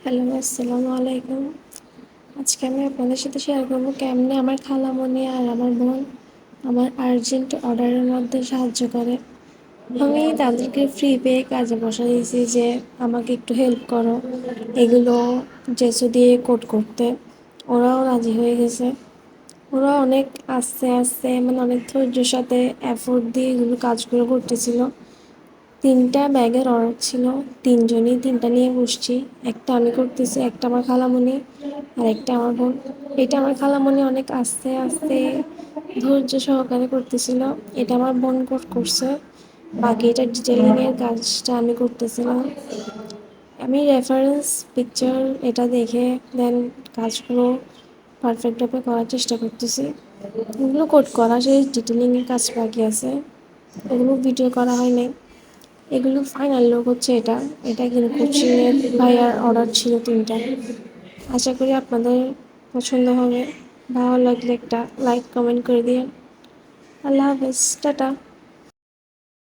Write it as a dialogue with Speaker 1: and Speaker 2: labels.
Speaker 1: Hello, আসসালামু আলাইকুম। আজকে আমি আপনাদের সাথে শেয়ার করবো কেমনে আমার খালামণি আর আমার বোন আমার আর্জেন্ট অর্ডারের মধ্যে সাহায্য করে। আমি তাদেরকে ফ্রি পেয়ে কাজে বসা দিয়েছি যে আমাকে একটু হেল্প করো এগুলো জেসো দিয়ে কোড করতে। ওরাও রাজি হয়ে গেছে। ওরা অনেক আস্তে আস্তে মানে অনেক ধৈর্যের সাথে এফোর্ট দিয়ে এগুলো কাজগুলো করতেছিল। 3টা ব্যাগের অর্ডার ছিল, 3জনই 3টা নিয়ে বসছি। একটা আমি করতেছি, একটা আমার খালামণি আর একটা আমার বোন। এটা আমার খালামণি অনেক আস্তে আস্তে ধৈর্য সহকারে করতেছিল। এটা আমার বোন করছে, বাকি এটা ডিটেলিংয়ের কাজটা আমি করতেছিলাম। আমি রেফারেন্স পিকচার এটা দেখে দেন কাজগুলো পারফেক্টভাবে করার চেষ্টা করতেছি। এগুলো কোড করা সেই ডিটেলিংয়ের কাজ বাকি আছে, এগুলো ভিডিও করা হয়নি। এগুলো ফাইনাল লুক হচ্ছে এটা। এটা কিন্তু কোচিংয়ের ভাইয়ার অর্ডার ছিল 3টা। আশা করি আপনাদের পছন্দ হবে। ভালো লাগলে একটা লাইক কমেন্ট করে দিন। আল্লাহ হাফেজ, টাটা।